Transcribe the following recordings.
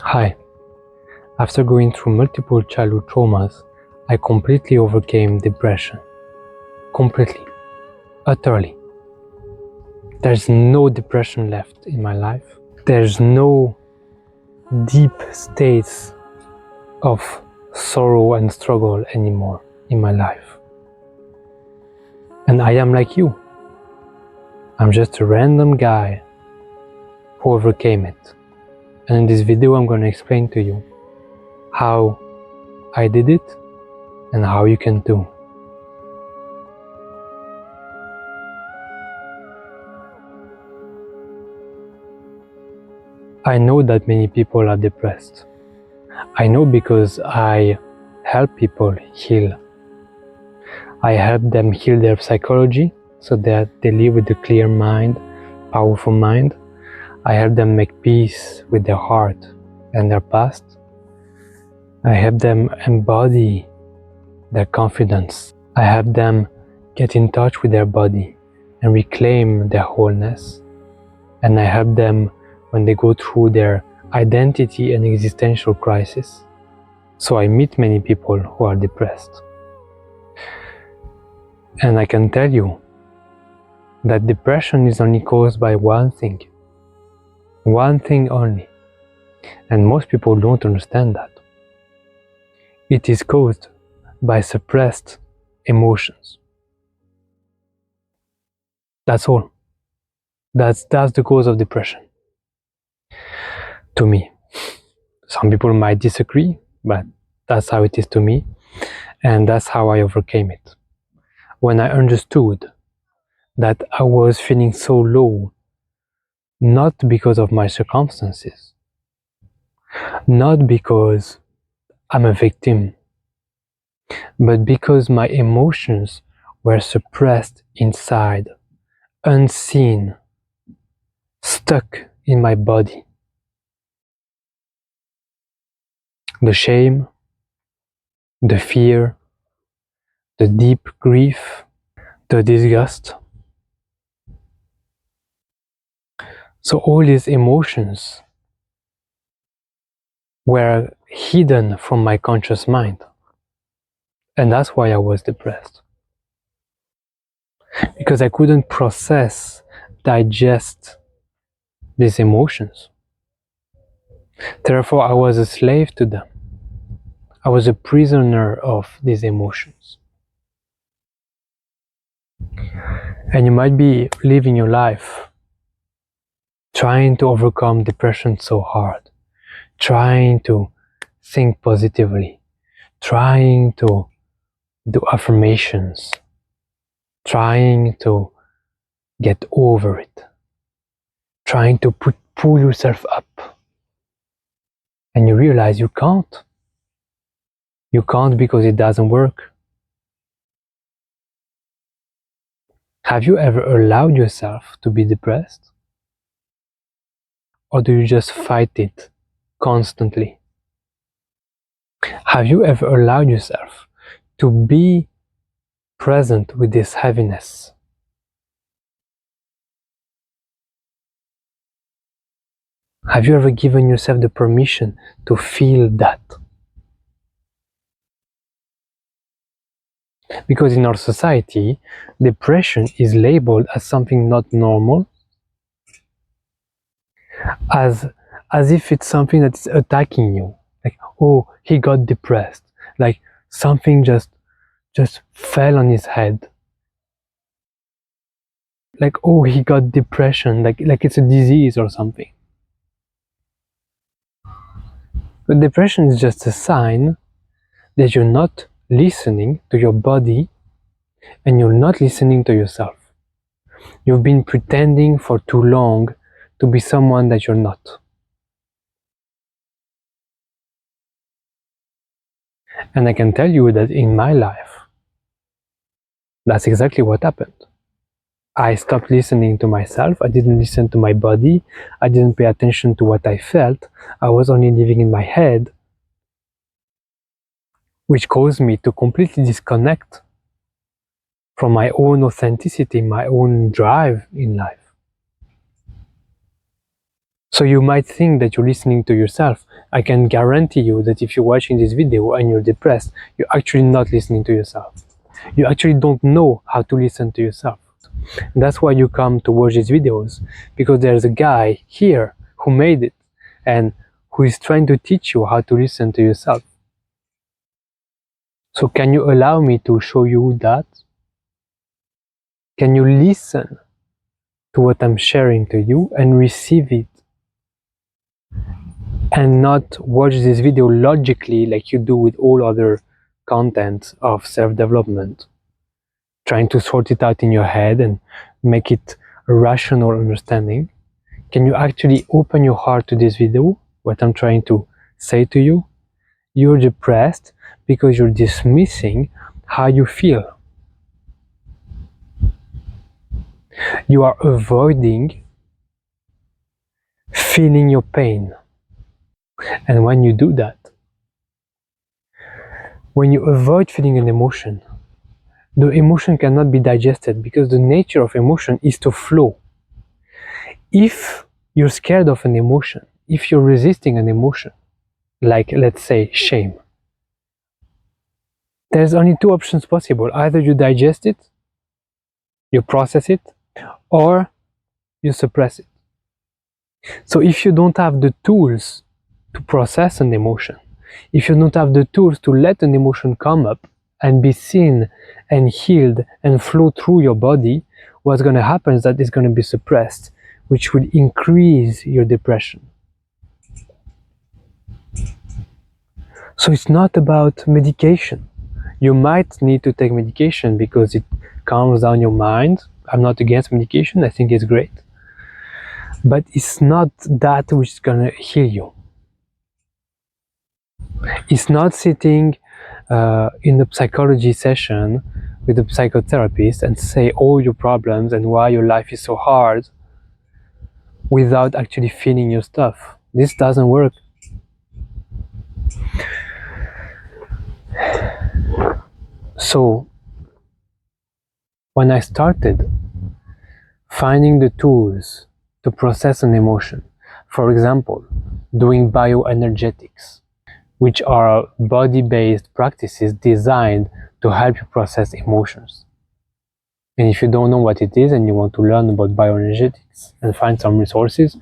Hi. After going through multiple childhood traumas, I completely overcame depression. Completely. Utterly. There's no depression left in my life. There's no deep states of sorrow and struggle anymore in my life. And I am like you. I'm just a random guy who overcame it. And in this video I'm going to explain to you how I did it and how you can too. I know that many people are depressed. I know because I help people heal. I help them heal their psychology so that they live with a clear mind, powerful mind. I help them make peace with their heart and their past. I help them embody their confidence. I help them get in touch with their body and reclaim their wholeness. And I help them when they go through their identity and existential crisis. So I meet many people who are depressed. And I can tell you that depression is only caused by one thing. One thing only. And most people don't understand that. It is caused by suppressed emotions. That's all. That's the cause of depression. To me. Some people might disagree, but that's how it is to me. And that's how I overcame it. When I understood that I was feeling so low, not because of my circumstances, not because I'm a victim, but because my emotions were suppressed inside, unseen, stuck in my body. The shame, the fear, the deep grief, the disgust. So all these emotions were hidden from my conscious mind. And that's why I was depressed. Because I couldn't process, digest these emotions. Therefore, I was a slave to them. I was a prisoner of these emotions. And you might be living your life trying to overcome depression so hard, trying to think positively, trying to do affirmations, trying to get over it, trying to pull yourself up. And you realize you can't. You can't because it doesn't work. Have you ever allowed yourself to be depressed? Or do you just fight it constantly? Have you ever allowed yourself to be present with this heaviness? Have you ever given yourself the permission to feel that? Because in our society, depression is labeled as something not normal, as if it's something that is attacking you. Like, oh, he got depressed. Like something just fell on his head. Like, oh, he got depression, like it's a disease or something. But depression is just a sign that you're not listening to your body and you're not listening to yourself. You've been pretending for too long to be someone that you're not. And I can tell you that in my life, that's exactly what happened. I stopped listening to myself. I didn't listen to my body. I didn't pay attention to what I felt. I was only living in my head, which caused me to completely disconnect from my own authenticity, my own drive in life. So you might think that you're listening to yourself I can guarantee you that if you're watching this video and you're depressed, you're actually not listening to yourself. You actually don't know how to listen to yourself. And that's why you come to watch these videos, because there's a guy here who made it and who is trying to teach you how to listen to yourself. So can you allow me to show you that? Can you listen to what I'm sharing to you and receive it? And not watch this video logically like you do with all other content of self-development, trying to sort it out in your head and make it a rational understanding. Can you actually open your heart to this video, what I'm trying to say to you? You're depressed because you're dismissing how you feel. You are avoiding feeling your pain. And when you do that, when you avoid feeling an emotion, the emotion cannot be digested, because the nature of emotion is to flow. If you're scared of an emotion, if you're resisting an emotion, like let's say shame, there's only two options possible. Either you digest it, you process it, or you suppress it. So if you don't have the tools to process an emotion, if you don't have the tools to let an emotion come up and be seen and healed and flow through your body, what's going to happen is that it's going to be suppressed, which will increase your depression. So it's not about medication. You might need to take medication because it calms down your mind. I'm not against medication, I think it's great. But it's not that which is going to heal you. It's not sitting in a psychology session with a psychotherapist and say all your problems and why your life is so hard without actually feeling your stuff. This doesn't work. So when I started finding the tools to process an emotion, for example, doing bioenergetics, which are body-based practices designed to help you process emotions. And if you don't know what it is and you want to learn about bioenergetics and find some resources,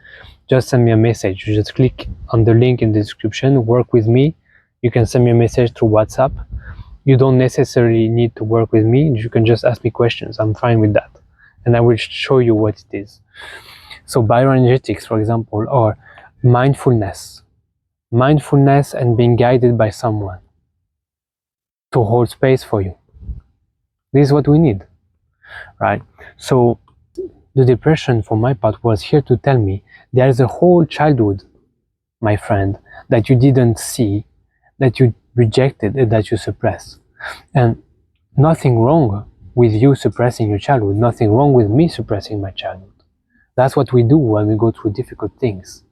just send me a message. You just click on the link in the description, work with me. You can send me a message through WhatsApp. You don't necessarily need to work with me. You can just ask me questions. I'm fine with that. And I will show you what it is. So bioenergetics, for example, or mindfulness. Mindfulness and being guided by someone to hold space for you. This is what we need, right? So the depression, for my part, was here to tell me there is a whole childhood, my friend, that you didn't see, that you rejected, and that you suppressed. And nothing wrong with you suppressing your childhood, nothing wrong with me suppressing my childhood. That's what we do when we go through difficult things.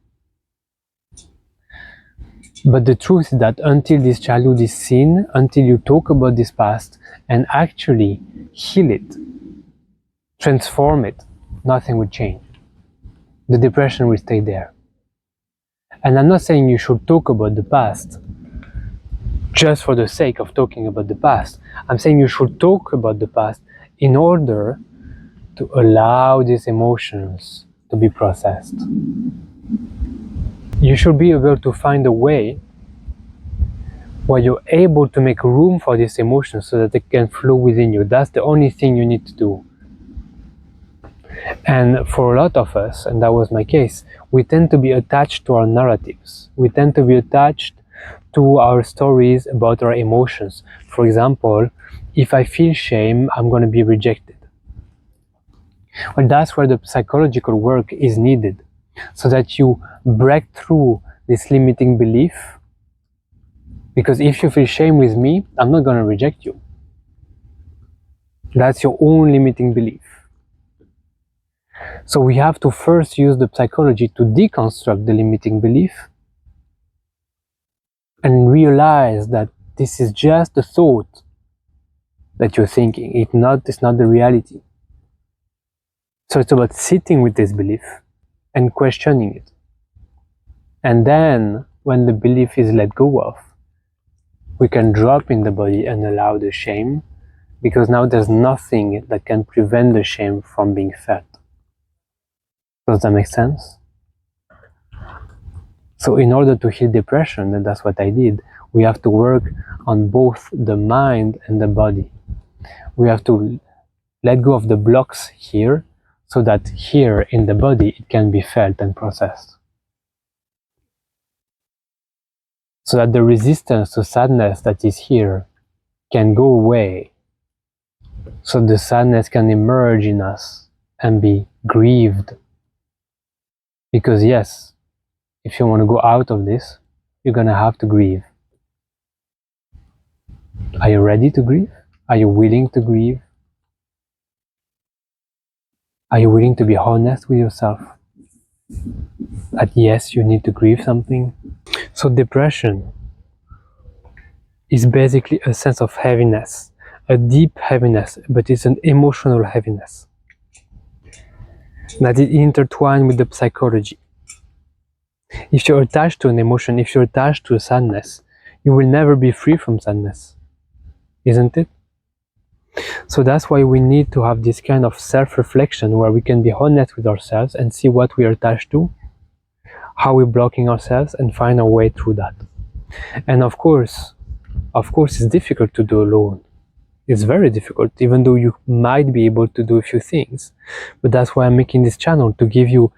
But the truth is that until this childhood is seen, until you talk about this past and actually heal it, transform it, nothing will change. The depression will stay there. And I'm not saying you should talk about the past just for the sake of talking about the past. I'm saying you should talk about the past in order to allow these emotions to be processed. You should be able to find a way where you're able to make room for these emotions so that they can flow within you. That's the only thing you need to do. And for a lot of us, and that was my case, we tend to be attached to our narratives. We tend to be attached to our stories about our emotions. For example, if I feel shame, I'm going to be rejected. Well, that's where the psychological work is needed, so that you break through this limiting belief. Because if you feel shame with me, I'm not going to reject you. That's your own limiting belief. So we have to first use the psychology to deconstruct the limiting belief and realize that this is just a thought that you're thinking. It's not the reality. So it's about sitting with this belief and questioning it. And then when the belief is let go of, we can drop in the body and allow the shame, because now there's nothing that can prevent the shame from being felt. Does that make sense? So in order to heal depression, and that's what I did, we have to work on both the mind and the body. We have to let go of the blocks here, so that here in the body it can be felt and processed. So that the resistance to sadness that is here can go away. So the sadness can emerge in us and be grieved. Because yes, if you want to go out of this, you're going to have to grieve. Are you ready to grieve? Are you willing to grieve? Are you willing to be honest with yourself? That yes, you need to grieve something? So depression is basically a sense of heaviness, a deep heaviness, but it's an emotional heaviness that is intertwined with the psychology. If you're attached to an emotion, if you're attached to a sadness, you will never be free from sadness, isn't it? So that's why we need to have this kind of self-reflection where we can be honest with ourselves and see what we are attached to, how we're blocking ourselves, and find our way through that. And of course, it's difficult to do alone. It's very difficult, even though you might be able to do a few things. But that's why I'm making this channel, to give you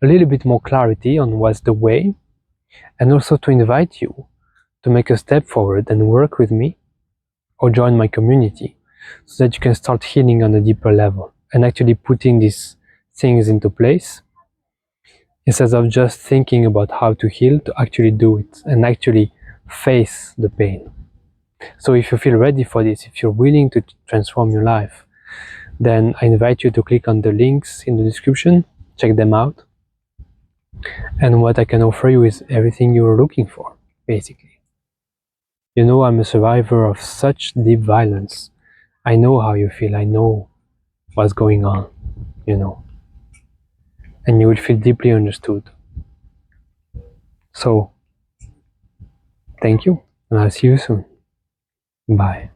a little bit more clarity on what's the way, and also to invite you to make a step forward and work with me or join my community, so that you can start healing on a deeper level and actually putting these things into place, instead of just thinking about how to heal, to actually do it and actually face the pain. So if you feel ready for this, if you're willing to transform your life, then I invite you to click on the links in the description, check them out. And what I can offer you is everything you're looking for, basically. You know, I'm a survivor of such deep violence. I know how you feel, I know what's going on, you know. And you will feel deeply understood. So, thank you, and I'll see you soon. Bye.